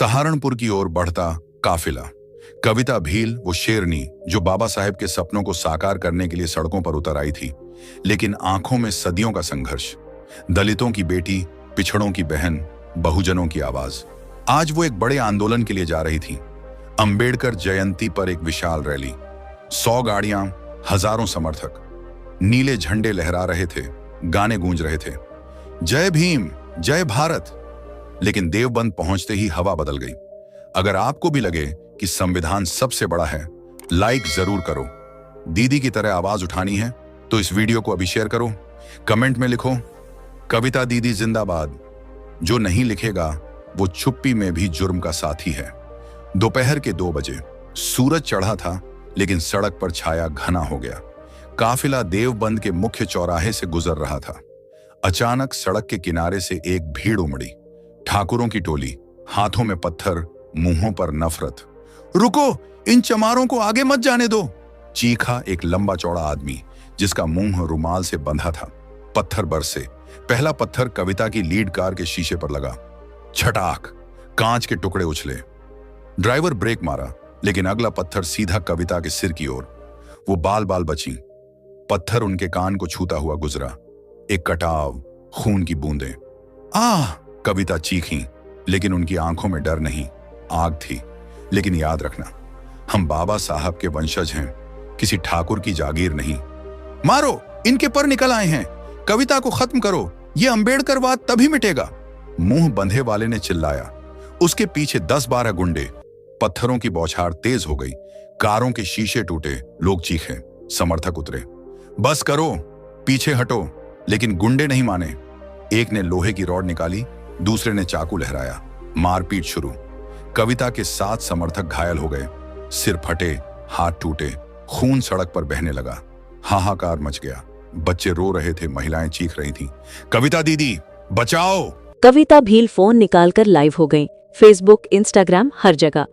सहारनपुर की ओर बढ़ता काफिला। कविता भील वो शेरनी जो बाबा साहेब के सपनों को साकार करने के लिए सड़कों पर उतर आई थी, लेकिन आंखों में सदियों का संघर्ष। दलितों की बेटी, पिछड़ों की बहन, बहुजनों की आवाज। आज वो एक बड़े आंदोलन के लिए जा रही थी। अंबेडकर जयंती पर एक विशाल रैली, 100 गाड़ियां, हजारों समर्थक, नीले झंडे लहरा रहे थे, गाने गूंज रहे थे, जय भीम, जय भारत। लेकिन देवबंद पहुंचते ही हवा बदल गई। अगर आपको भी लगे कि संविधान सबसे बड़ा है, लाइक जरूर करो। दीदी की तरह आवाज उठानी है तो इस वीडियो को अभी शेयर करो। कमेंट में लिखो, कविता दीदी जिंदाबाद। जो नहीं लिखेगा वो चुप्पी में भी जुर्म का साथी है। दोपहर के 2 बजे सूरज चढ़ा था, लेकिन सड़क पर छाया घना हो गया। काफिला देवबंद के मुख्य चौराहे से गुजर रहा था। अचानक सड़क के किनारे से एक भीड़ उमड़ी। ठाकुरों की टोली, हाथों में पत्थर, मुंहों पर नफरत। रुको, इन चमारों को आगे मत जाने दो, चीखा एक लंबा चौड़ा आदमी जिसका मुंह रुमाल से बंधा था। पत्थर बरसे। पहला पत्थर कविता की लीड कार के शीशे पर लगा। छटाक, कांच के टुकड़े उछले। ड्राइवर ब्रेक मारा, लेकिन अगला पत्थर सीधा कविता के सिर की ओर। वो बाल बाल बची। पत्थर उनके कान को छूता हुआ गुजरा। एक कटाव, खून की बूंदें। आह, कविता चीखी, लेकिन उनकी आंखों में डर नहीं, आग थी। लेकिन याद रखना, हम बाबा साहब के वंशज हैं, किसी ठाकुर की जागीर नहीं। मारो, इनके पर निकल आए हैं, कविता को खत्म करो, ये अंबेडकरवाद तभी मिटेगा। मुंह बंधे वाले ने चिल्लाया। उसके पीछे 10-12 गुंडे। पत्थरों की बौछार तेज हो गई। कारों के शीशे टूटे, लोग चीखे, समर्थक उतरे। बस करो, पीछे हटो। लेकिन गुंडे नहीं माने। एक ने लोहे की रॉड निकाली, दूसरे ने चाकू लहराया। मारपीट शुरू। कविता के 7 समर्थक घायल हो गए। सिर फटे, हाथ टूटे, खून सड़क पर बहने लगा। हाहाकार मच गया। बच्चे रो रहे थे, महिलाएं चीख रही थीं, कविता दीदी बचाओ। कविता भील फोन निकालकर लाइव हो गईं। फेसबुक, इंस्टाग्राम, हर जगह।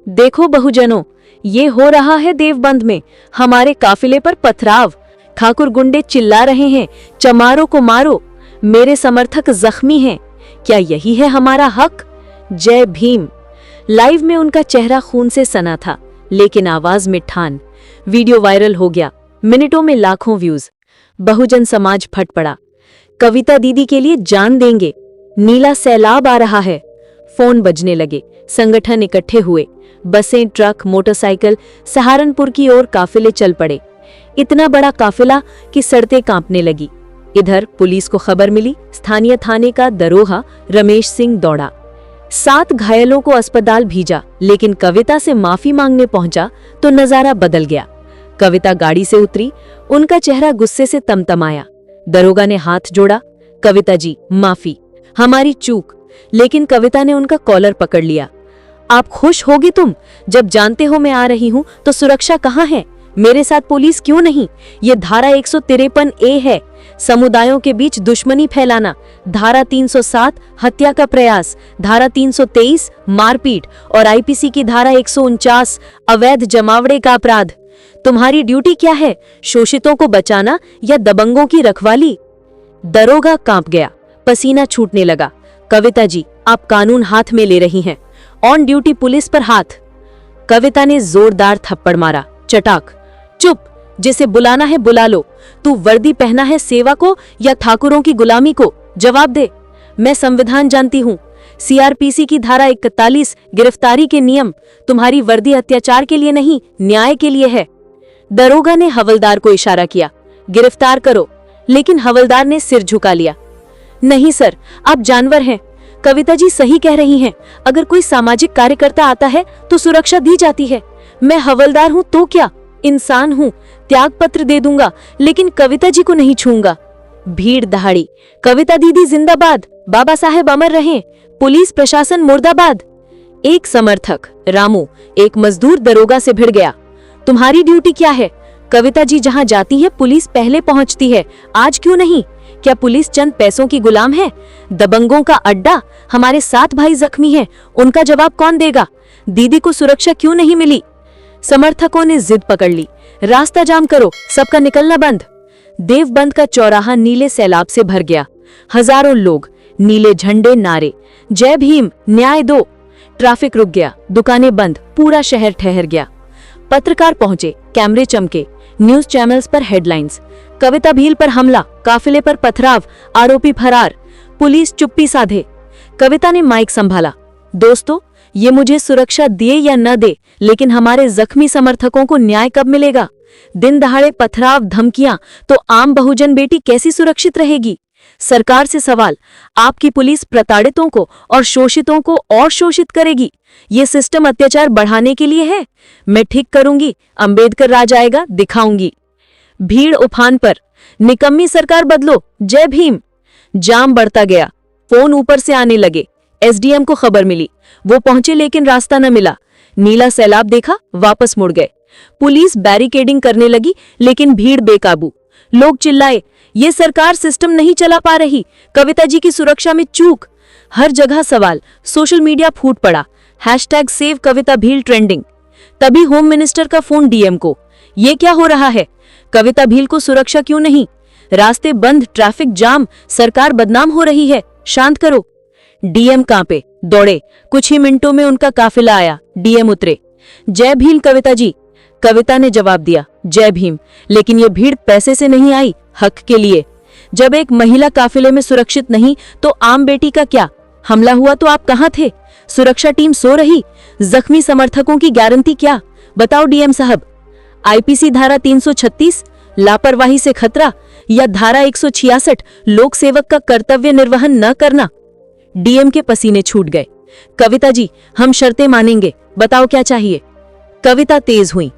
देखो बहुजनों, ये हो रहा है देवबंद में, हमारे काफिले पर पथराव। ठाकुर गुंडे चिल्ला रहे हैं, चमारों को मारो, मेरे समर्थक जख्मी हैं। क्या यही है हमारा हक? जय भीम। लाइव में उनका चेहरा खून से सना था, लेकिन आवाज में ठान। वीडियो वायरल हो गया, मिनटों में लाखों व्यूज। बहुजन समाज फट पड़ा। कविता दीदी के लिए जान देंगे। नीला सैलाब आ रहा है। फोन बजने लगे, संगठन इकट्ठे हुए। बसें, ट्रक, मोटरसाइकिल सहारनपुर की ओर काफिले चल पड़े। इतना बड़ा काफिला कि सड़कें कांपने लगी। इधर पुलिस को खबर मिली। स्थानीय थाने का दरोहा रमेश सिंह दौड़ा। 7 घायलों को अस्पताल भेजा, लेकिन कविता से माफी मांगने पहुंचा तो नजारा बदल गया। कविता गाड़ी से उतरी, उनका चेहरा गुस्से से तमतमाया। दरोगा ने हाथ जोड़ा, कविता जी माफी, हमारी चूक। लेकिन कविता ने उनका कॉलर पकड़ लिया। आप खुश होगे तुम, जब जानते हो मैं आ रही हूं तो सुरक्षा कहां है? मेरे साथ पुलिस क्यों नहीं? ये धारा 153A है, समुदायों के बीच दुश्मनी फैलाना। धारा 307 हत्या का प्रयास, धारा 323 मारपीट और आईपीसी की धारा 149 अवैध जमावड़े का अपराध। तुम्हारी ड्यूटी क्या है? शोषितों को बचाना या दबंगों की रखवाली? दरोगा कांप गया, पसीना छूटने लगा। कविता जी, आप कानून हाथ में ले रही हैं। ऑन ड्यूटी पुलिस पर हाथ। कविता ने जोरदार थप्पड़ मारा। चटाक। चुप, जिसे बुलाना है बुला लो। तू वर्दी पहना है सेवा को या ठाकुरों की गुलामी को? जवाब दे। मैं संविधान जानती हूँ। सीआरपीसी की धारा 41 गिरफ्तारी के नियम। तुम्हारी वर्दी अत्याचार के लिए नहीं, न्याय के लिए है। दरोगा ने हवलदार को इशारा किया, गिरफ्तार करो। लेकिन हवलदार ने सिर झुका लिया। नहीं सर, आप जानवर हैं। कविता जी सही कह रही हैं। अगर कोई सामाजिक कार्यकर्ता आता है तो सुरक्षा दी जाती है। मैं हवलदार हूँ तो क्या, इंसान हूँ। त्याग पत्र दे दूंगा, लेकिन कविता जी को नहीं छूंगा। भीड़ दहाड़ी, कविता दीदी जिंदाबाद, बाबा साहेब अमर रहें, पुलिस प्रशासन मुर्दाबाद। एक समर्थक रामू, एक मजदूर दरोगा से भिड़ गया। तुम्हारी ड्यूटी क्या है? कविता जी जहाँ जाती है पुलिस पहले पहुंचती है, आज क्यों नहीं? क्या पुलिस चंद पैसों की गुलाम है? दबंगों का अड्डा? हमारे 7 भाई जख्मी हैं, उनका जवाब कौन देगा? दीदी को सुरक्षा क्यों नहीं मिली? समर्थकों ने जिद पकड़ ली, रास्ता जाम करो, सबका निकलना बंद। देवबंद का चौराहा नीले सैलाब से भर गया। हजारों लोग, नीले झंडे, नारे, जय भीम, न्याय दो। ट्रैफिक रुक गया, दुकानें बंद, पूरा शहर ठहर गया। पत्रकार पहुंचे, कैमरे चमके, न्यूज चैनल्स पर हेडलाइंस, कविता भील पर हमला, काफिले पर पथराव, आरोपी फरार, पुलिस चुप्पी साधे। कविता ने माइक संभाला। दोस्तों, ये मुझे सुरक्षा दे या न दे, लेकिन हमारे जख्मी समर्थकों को न्याय कब मिलेगा? दिन दहाड़े पथराव, धमकियां, तो आम बहुजन बेटी कैसी सुरक्षित रहेगी? सरकार से सवाल, आपकी पुलिस प्रताड़ितों को और शोषितों को और शोषित करेगी। ये सिस्टम अत्याचार बढ़ाने के लिए है। मैं ठीक करूंगी, अंबेडकर राज आएगा, दिखाऊंगी। भीड़ उफान पर, निकम्मी सरकार बदलो, जय भीम। जाम बढ़ता गया, फोन ऊपर से आने लगे। एसडीएम को खबर मिली, वो पहुंचे लेकिन रास्ता न मिला। नीला सैलाब देखा, वापस मुड़ गए। पुलिस बैरिकेडिंग करने लगी, लेकिन भीड़ बेकाबू। लोग चिल्लाए, ये सरकार सिस्टम नहीं चला पा रही, कविता जी की सुरक्षा में चूक। हर जगह सवाल, सोशल मीडिया फूट पड़ा, #सेव कविता भील ट्रेंडिंग। तभी होम मिनिस्टर का फोन डीएम को, ये क्या हो रहा है? कविता भील को सुरक्षा क्यों नहीं? रास्ते बंद, ट्रैफिक जाम, सरकार बदनाम हो रही है, शांत करो। डीएम कांपे, दौड़े। कुछ ही मिनटों में उनका काफिला आया। डीएम उतरे। जय भीम कविता जी। कविता ने जवाब दिया, जय भीम, लेकिन ये भीड़ पैसे से नहीं आई, हक के लिए। जब एक महिला काफिले में सुरक्षित नहीं तो आम बेटी का क्या? हमला हुआ तो आप कहां थे? सुरक्षा टीम सो रही, जख्मी समर्थकों की गारंटी क्या? बताओ डीएम साहब। आईपीसी धारा 336 लापरवाही से खतरा, या धारा 166 लोक सेवक का कर्तव्य निर्वहन न करना? डीएम के पसीने छूट गए। कविता जी, हम शर्तें मानेंगे, बताओ क्या चाहिए? कविता तेज हुई।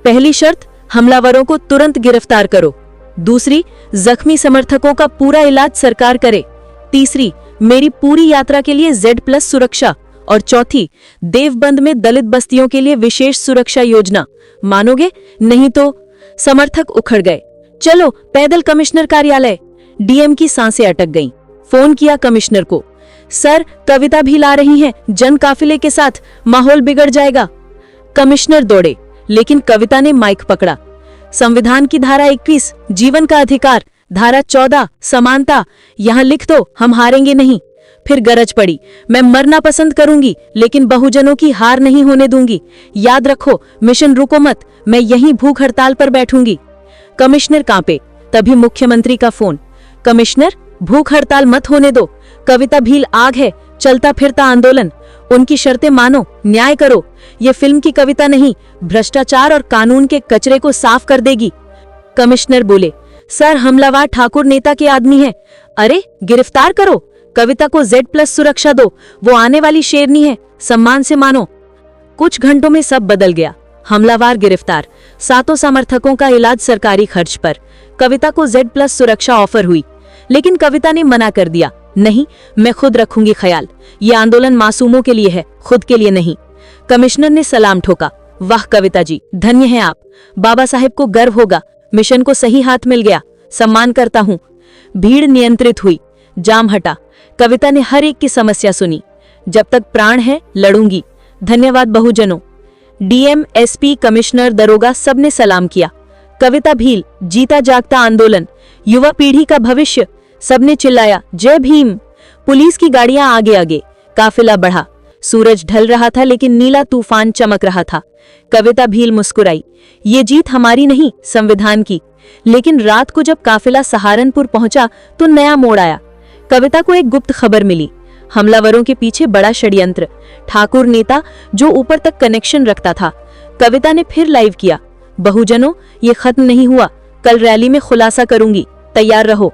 पहली शर्त, हमलावरों को तुरंत गिरफ्तार करो। दूसरी, जख्मी समर्थकों का पूरा इलाज सरकार करे। तीसरी, मेरी पूरी यात्रा के लिए Z+ सुरक्षा। और चौथी, देवबंद में दलित बस्तियों के लिए विशेष सुरक्षा योजना। मानोगे? नहीं तो? समर्थक उखड़ गए। चलो पैदल कमिश्नर कार्यालय। डीएम की सांसें अटक गईं। फोन किया कमिश्नर को, सर कविता भी ला रही हैं, जन काफिले के साथ, माहौल बिगड़ जाएगा। कमिश्नर दौड़े, लेकिन कविता ने माइक पकड़ा। संविधान की धारा 21 जीवन का अधिकार, धारा 14 समानता, यहां लिख दो, हम हारेंगे नहीं। फिर गरज पड़ी, मैं मरना पसंद करूंगी, लेकिन बहुजनों की हार नहीं होने दूंगी। याद रखो, मिशन रुको मत, मैं यहीं भूख हड़ताल पर बैठूंगी। कमिश्नर कांपे। तभी मुख्यमंत्री का फोन, कमिश्नर भूख हड़ताल मत होने दो, कविता भील आग है, चलता फिरता आंदोलन, उनकी शर्तें मानो, न्याय करो। ये फिल्म की कविता नहीं, भ्रष्टाचार और कानून के कचरे को साफ कर देगी। कमिश्नर बोले, सर हमलावर ठाकुर नेता के आदमी है। अरे गिरफ्तार करो, कविता को Z+ सुरक्षा दो, वो आने वाली शेरनी है, सम्मान से मानो। कुछ घंटों में सब बदल गया। हमलावर गिरफ्तार, 7 समर्थकों का इलाज सरकारी खर्च पर। कविता को Z+ सुरक्षा ऑफर हुई, लेकिन कविता ने मना कर दिया, नहीं, मैं खुद रखूंगी ख्याल, ये आंदोलन मासूमों के लिए है, खुद के लिए नहीं। कमिश्नर ने सलाम ठोका, वाह कविता जी, धन्य हैं आप, बाबा साहेब को गर्व होगा, मिशन को सही हाथ मिल गया, सम्मान करता हूं। भीड़ नियंत्रित हुई, जाम हटा। कविता ने हर एक की समस्या सुनी। जब तक प्राण है लड़ूंगी, धन्यवाद बहुजनों। डीएम, एसपी, कमिश्नर, दरोगा सबने सलाम किया। कविता भील, जीता जागता आंदोलन, युवा पीढ़ी का भविष्य, सबने चिल्लाया, जय भीम। पुलिस की गाड़ियां आगे आगे, काफिला बढ़ा। सूरज ढल रहा था, लेकिन नीला तूफान चमक रहा था। कविता भील मुस्कुराई, ये जीत हमारी नहीं, संविधान की। लेकिन रात को जब काफिला सहारनपुर पहुंचा तो नया मोड़ आया। कविता को एक गुप्त खबर मिली, हमलावरों के पीछे बड़ा षड्यंत्र, ठाकुर नेता जो ऊपर तक कनेक्शन रखता था। कविता ने फिर लाइव किया, बहुजनों ये खत्म नहीं हुआ, कल रैली में खुलासा करूंगी, तैयार रहो।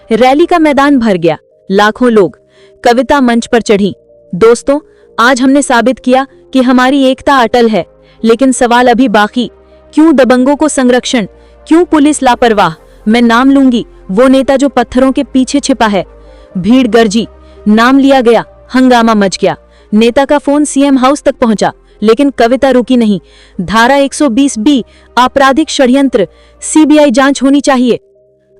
रैली का मैदान भर गया, लाखों लोग। कविता मंच पर चढ़ी, दोस्तों आज हमने साबित किया कि हमारी एकता अटल है, लेकिन सवाल अभी बाकी, क्यों दबंगों को संरक्षण, क्यों पुलिस लापरवाह? मैं नाम लूंगी, वो नेता जो पत्थरों के पीछे छिपा है। भीड़ गरजी, नाम लिया गया, हंगामा मच गया। नेता का फोन सीएम हाउस तक पहुंचा, लेकिन कविता रुकी नहीं। धारा 120B आपराधिक षड्यंत्र, सीबीआई जांच होनी चाहिए।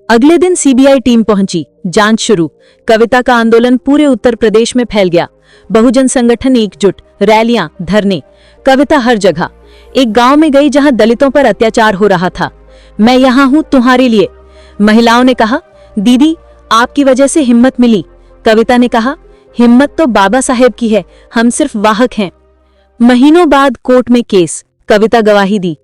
अगले दिन सीबीआई टीम पहुंची, जांच शुरू। कविता का आंदोलन पूरे उत्तर प्रदेश में फैल गया। बहुजन संगठन एकजुट, रैलियां, धरने, कविता हर जगह। एक गांव में गई जहां दलितों पर अत्याचार हो रहा था। मैं यहां हूं तुम्हारे लिए। महिलाओं ने कहा, दीदी आपकी वजह से हिम्मत मिली। कविता ने कहा, हिम्मत तो बाबा साहेब की है, हम सिर्फ वाहक हैं। महीनों बाद कोर्ट में केस, कविता गवाही दी।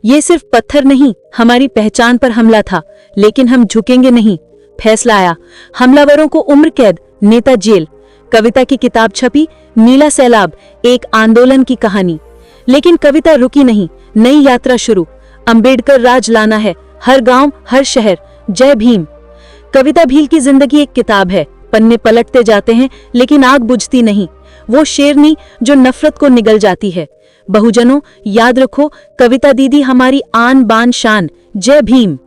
ये सिर्फ पत्थर नहीं, हमारी पहचान पर हमला था, लेकिन हम झुकेंगे नहीं। फैसला आया, हमलावरों को उम्र कैद, नेता जेल। कविता की किताब छपी, नीला सैलाब, एक आंदोलन की कहानी। लेकिन कविता रुकी नहीं, नई यात्रा शुरू। अंबेडकर राज लाना है, हर गांव, हर शहर। जय भीम। कविता भील की जिंदगी एक किताब है, पन्ने पलटते जाते हैं लेकिन आग बुझती नहीं। वो शेरनी जो नफरत को निगल जाती है। बहुजनों, याद रखो, कविता दीदी हमारी आन बान शान। जय भीम।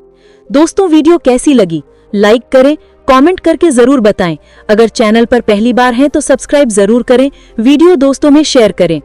दोस्तों, वीडियो कैसी लगी? लाइक करें, कमेंट करके जरूर बताएं। अगर चैनल पर पहली बार हैं तो सब्सक्राइब जरूर करें, वीडियो दोस्तों में शेयर करें।